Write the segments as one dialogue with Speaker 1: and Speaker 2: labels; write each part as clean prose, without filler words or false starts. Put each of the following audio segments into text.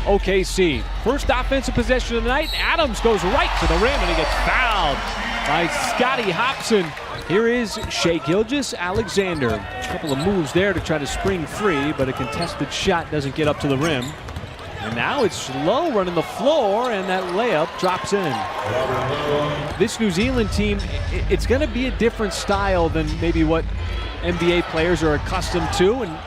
Speaker 1: OKC. First offensive possession of the night. Adams goes right to the rim and he gets fouled by Scottie Hobson. Here is Shai Gilgeous-Alexander. A couple of moves there to try to spring free, but a contested shot doesn't get up to the rim. And now it's Lowe running the floor, and that layup drops in. This New Zealand team, it's going to be a different style than maybe what NBA players are accustomed to. And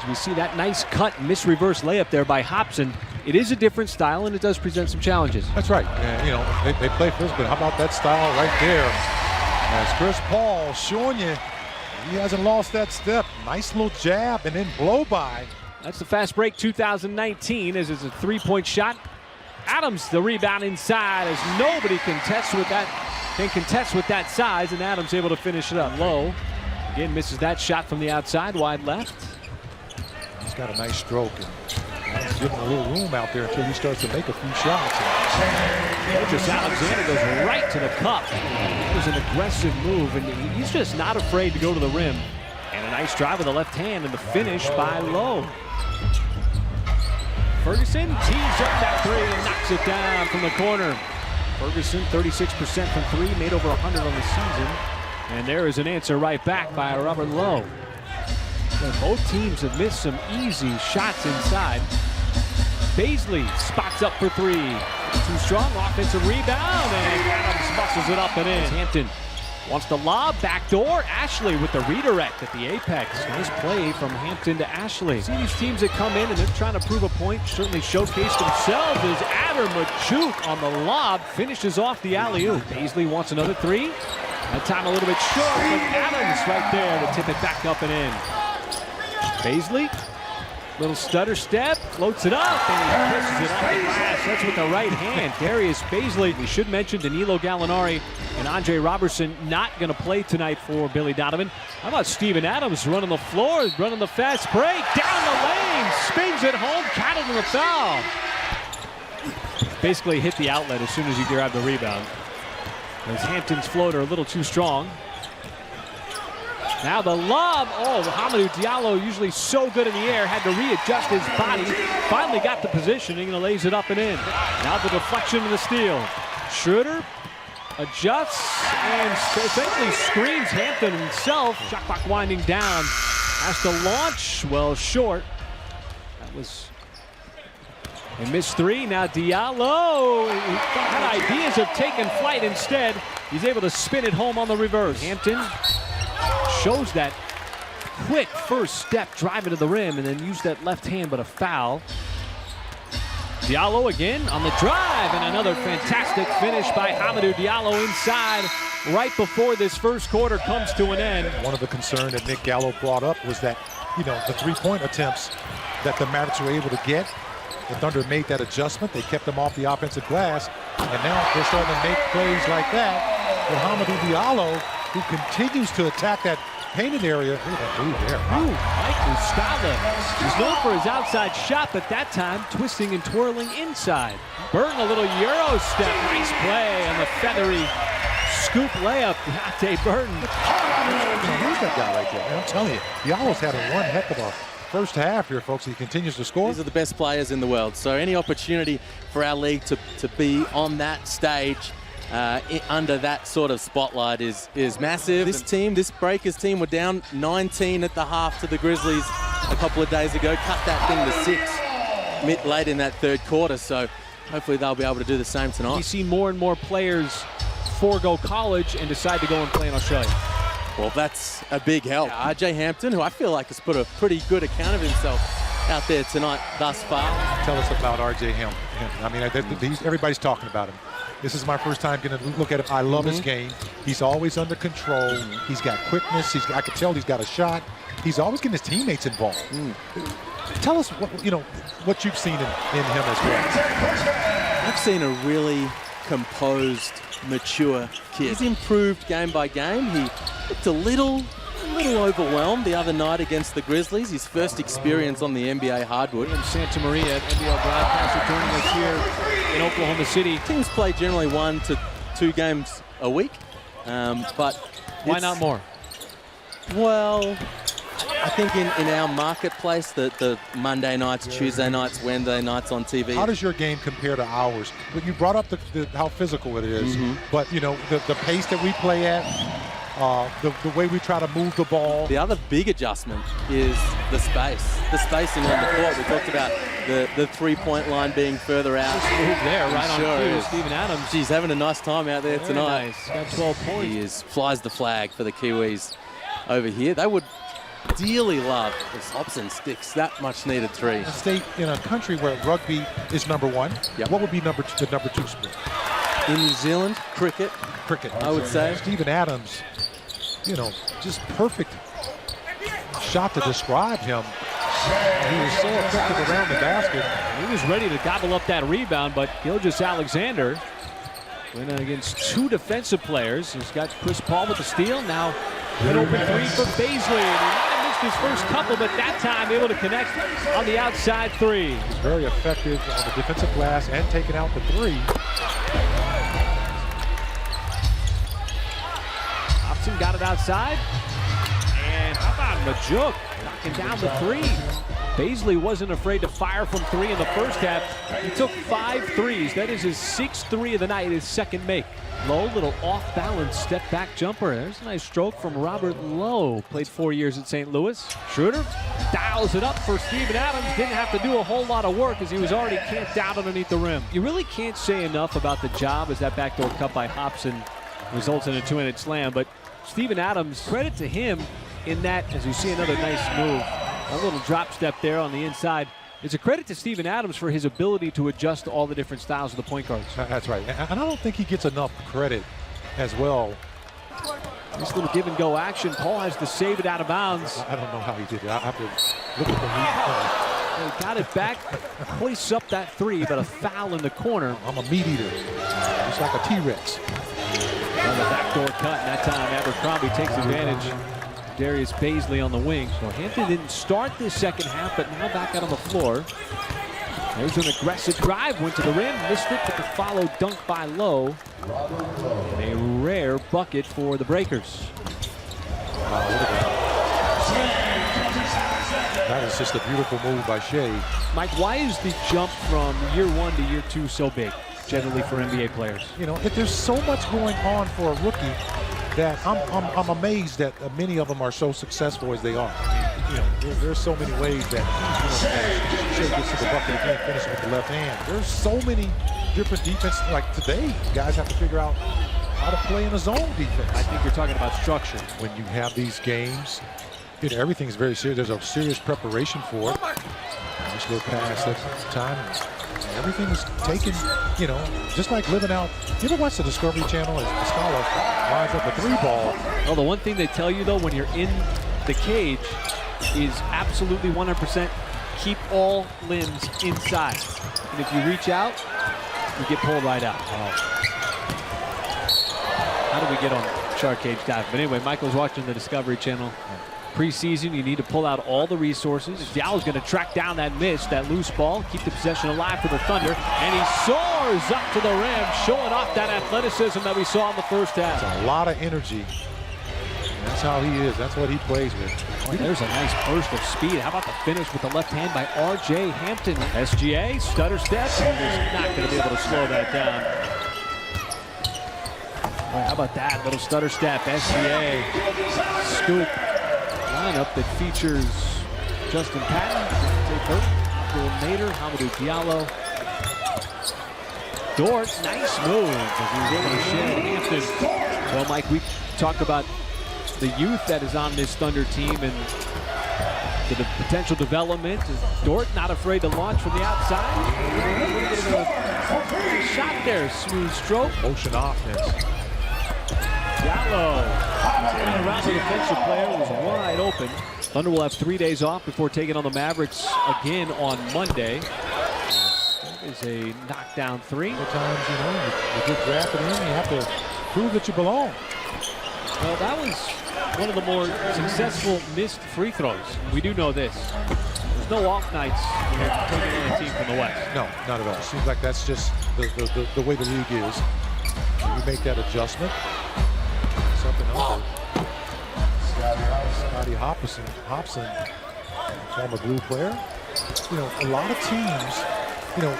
Speaker 1: as we see that nice cut, miss reverse layup there by Hobson, it is a different style, and it does present some challenges.
Speaker 2: That's right. And, you know, they play physical, but how about that style right there? As Chris Paul showing you, he hasn't lost that step. Nice little jab and then blow by.
Speaker 1: That's the fast break 2019 as it's a three-point shot. Adams the rebound inside as nobody can contest with that size, and Adams able to finish it up. Lowe again misses that shot from the outside, wide left.
Speaker 2: He's got a nice stroke and he's giving a little room out there until he starts to make a few shots.
Speaker 1: Gilgeous-Alexander goes right to the cup. It was an aggressive move, and he's just not afraid to go to the rim. And a nice drive with the left hand and the finish by Lowe. Ferguson tees up that three and knocks it down from the corner. Ferguson 36% from three, made over 100 on the season. And there is an answer right back by Robert Lowe. So both teams have missed some easy shots inside. Baisley spots up for three. Too strong, offensive rebound, and Adams muscles it up and in. Hampton wants the lob, backdoor. Ashley with the redirect at the apex. Nice play from Hampton to Ashley. See these teams that come in and they're trying to prove a point, certainly showcase themselves as Adder Machuk on the lob finishes off the alley-oop. Baisley wants another three. That time a little bit short, but Adams right there to tip it back up and in. Baisley, little stutter step, floats it up, and he kisses it off the glass. That's with the right hand. Darius Baisley. We should mention Danilo Gallinari and Andre Robertson not going to play tonight for Billy Donovan. How about Steven Adams running the floor, running the fast break, down the lane, spins it home, counted in the foul. Basically hit the outlet as soon as he grabbed the rebound. As Hampton's floater a little too strong. Now the lob, Hamidou Diallo, usually so good in the air, had to readjust his body. Finally got the positioning and lays it up and in. Now the deflection and the steal. Schroeder adjusts and essentially screens Hampton himself. Shot clock winding down. Has to launch, well short. That was a missed three. Now Diallo had ideas of taking flight. Instead, he's able to spin it home on the reverse. Hampton shows that quick first step, driving to the rim, and then use that left hand, but a foul. Diallo again on the drive, and another fantastic finish by Hamidou Diallo inside right before this first quarter comes to an end.
Speaker 2: One of the concerns that Nick Gallo brought up was that, you know, the three-point attempts that the Mavericks were able to get. The Thunder made that adjustment. They kept them off the offensive glass, and now they're starting to make plays like that with Hamidou Diallo, who continues to attack that painted area. Look at that move there.
Speaker 1: Mike Muscala is known for his outside shot, but that time twisting and twirling inside. Burton a little Euro step. Nice play on the feathery scoop layup. Deontay Burton.
Speaker 2: Who's that guy right there? And I'm telling you, Diallo's had one heck of a first half here, folks. He continues to score.
Speaker 3: These are the best players in the world. So any opportunity for our league to be on that stage under that sort of spotlight is massive. This Breakers team were down 19 at the half to the Grizzlies a couple of days ago. Cut that thing to 6 late in that third quarter. So hopefully they'll be able to do the same tonight.
Speaker 1: You see more and more players forego college and decide to go and play in Australia.
Speaker 3: Well, that's a big help. Yeah, RJ Hampton, who I feel like has put a pretty good account of himself out there tonight thus far.
Speaker 2: Tell us about RJ Hampton. I mean, everybody's talking about him. This is my first time going to look at him. I love his game. He's always under control. He's got quickness. I can tell he's got a shot. He's always getting his teammates involved. Tell us what you've seen in him as well.
Speaker 3: I've seen a really composed, mature kid. He's improved game by game. He looked a little overwhelmed the other night against the Grizzlies. His first experience on the NBA hardwood.
Speaker 1: And Santa Maria, NBL broadcaster, joining us here in Oklahoma City.
Speaker 3: Teams play generally 1 to 2 games a week, but
Speaker 1: why not more?
Speaker 3: Well, I think in our marketplace, the Monday nights, Tuesday nights, Wednesday nights on TV.
Speaker 2: How does your game compare to ours? But you brought up how physical it is, but you know the pace that we play at, the way we try to move the ball.
Speaker 3: The other big adjustment is the spacing on the court. We talked about the three-point line being further out.
Speaker 1: Move there, right on cue.
Speaker 3: Is.
Speaker 1: Stephen Adams.
Speaker 3: She's having a nice time out there tonight.
Speaker 1: Nice. Got 12 points.
Speaker 3: He flies the flag for the Kiwis over here. They would dearly love if Hobson sticks that much needed three.
Speaker 2: A state in a country where rugby is #1. What would be the number 2 sport?
Speaker 3: In New Zealand, cricket. I would say.
Speaker 2: Stephen Adams, you know, just perfect shot to describe him. He was so effective around the basket.
Speaker 1: He was ready to gobble up that rebound, but Gilgeous Alexander went against 2 defensive players. He's got Chris Paul with the steal. Now an open 3 for Baisley. And he might have missed his first couple, but that time able to connect on the outside 3.
Speaker 2: He's very effective on the defensive glass and taking out the 3.
Speaker 1: Hobson got it outside. And how about Majuk knocking down the 3? Baisley wasn't afraid to fire from 3 in the first half. He took 5 threes. That is his 6th 3 of the night, his second make. Lowe, little off-balance step-back jumper. There's a nice stroke from Robert Lowe. Played 4 years at St. Louis. Schroeder dials it up for Stephen Adams. Didn't have to do a whole lot of work as he was already camped out underneath the rim. You really can't say enough about the job as that backdoor cut by Hobson results in a 2-handed slam. But Stephen Adams, credit to him in that, as you see another nice move. A little drop step there on the inside. It's a credit to Stephen Adams for his ability to adjust to all the different styles of the point guards.
Speaker 2: That's right. And I don't think he gets enough credit as well.
Speaker 1: This little give and go action. Paul has to save it out of bounds.
Speaker 2: I don't know how he did it. I have to look at the
Speaker 1: He got it back, hoists up that 3, but a foul in the corner.
Speaker 2: I'm a meat eater. Just like a T-Rex.
Speaker 1: On the backdoor cut, and that time Abercrombie takes advantage. Darius Baisley on the wing. So Hampton didn't start this second half, but now back out on the floor. There's an aggressive drive, went to the rim, missed it, but the follow dunk by Lowe. And a rare bucket for the Breakers.
Speaker 2: That was just a beautiful move by Shea.
Speaker 1: Mike, why is the jump from year 1 to year 2 so big, generally for NBA players?
Speaker 2: You know, if there's so much going on for a rookie, that I'm amazed that many of them are so successful as they are. I mean, you know, there's so many ways that Shea gets to the bucket and finish with the left hand. There's so many different defenses. Like today, guys have to figure out how to play in a zone defense.
Speaker 1: I think you're talking about structure.
Speaker 2: When you have these games, you know, everything's very serious. There's a serious preparation for it. Just go past that time. Everything is taken, you know, just like living out. You ever watch the Discovery Channel as the scholar lines up a 3 ball?
Speaker 1: Well, the one thing they tell you, though, when you're in the cage is absolutely 100% keep all limbs inside. And if you reach out, you get pulled right out. How do we get on shark cage dive? But anyway, Michael's watching the Discovery Channel. Preseason, you need to pull out all the resources. Diallo's going to track down that miss, that loose ball, keep the possession alive for the Thunder, and he soars up to the rim, showing off that athleticism that we saw in the first half.
Speaker 2: It's a lot of energy. That's how he is. That's what he plays with.
Speaker 1: Oh, there's a nice burst of speed. How about the finish with the left hand by R.J. Hampton? SGA, stutter step, and he's not going to be able to slow that down. Boy, how about that little stutter step? SGA, scoop. Lineup that features Justin Patton, Jay Burton, Abdul Nader, Hamidou Diallo. Dort, nice move as he was able to shed Hampton. Well, Mike, we talked about the youth that is on this Thunder team and the potential development. Dort not afraid to launch from the outside. A little bit of a shot there, smooth stroke.
Speaker 2: Motion offense.
Speaker 1: Diallo. Around the defensive player was wide open. Thunder will have 3 days off before taking on the Mavericks again on Monday. That is a knockdown 3.
Speaker 2: Sometimes, you know, you get drafted in, you have to prove that you belong.
Speaker 1: Well, that was one of the more successful missed free throws. We do know this. There's no off nights when you're taking on a team from the West.
Speaker 2: No, not at all. Seems like that's just the way the league is. You make that adjustment. Something else. Scotty Hobson, former Blue player. You know, a lot of teams, you know,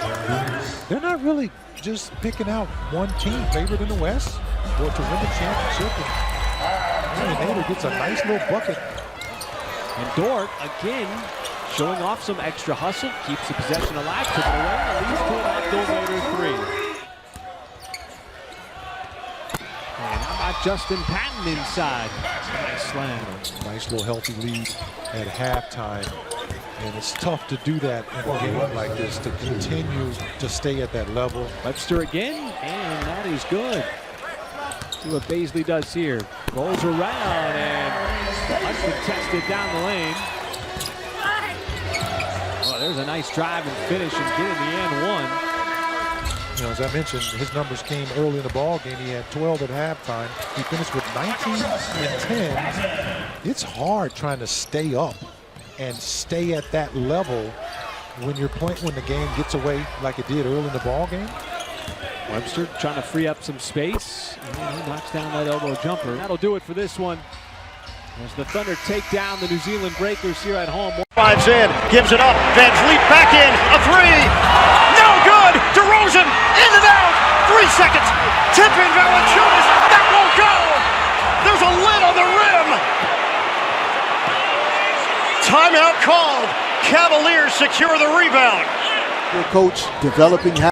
Speaker 2: they're not really just picking out one team favored in the West or to win the championship. And Nader gets a nice little bucket.
Speaker 1: And Dort, again, showing off some extra hustle, keeps the possession alive, took it away, and leads to an Abdul-Nader three. And how about Justin Patton inside? Nice slam.
Speaker 2: Nice little healthy lead at halftime. And it's tough to do that in a game like this, to continue to stay at that level.
Speaker 1: Webster again, and that is good. See what Baisley does here. Rolls around and uncontested down the lane. Oh, there's a nice drive and finish and get in the end one.
Speaker 2: You know, as I mentioned, his numbers came early in the ball game. He had 12 at halftime. He finished with 19 and 10. It's hard trying to stay up and stay at that level when you're playing, when the game gets away like it did early in the ball game.
Speaker 1: Webster trying to free up some space, and he knocks down that elbow jumper. That'll do it for this one. As the Thunder take down the New Zealand Breakers here at home.
Speaker 4: Drives in, gives it up, Van Vliet back in, a three, no good, DeRozan, in and out, 3 seconds, tipping Valanciunas, that won't go, there's a lid on the rim. Timeout called, Cavaliers secure the rebound.
Speaker 5: Coach developing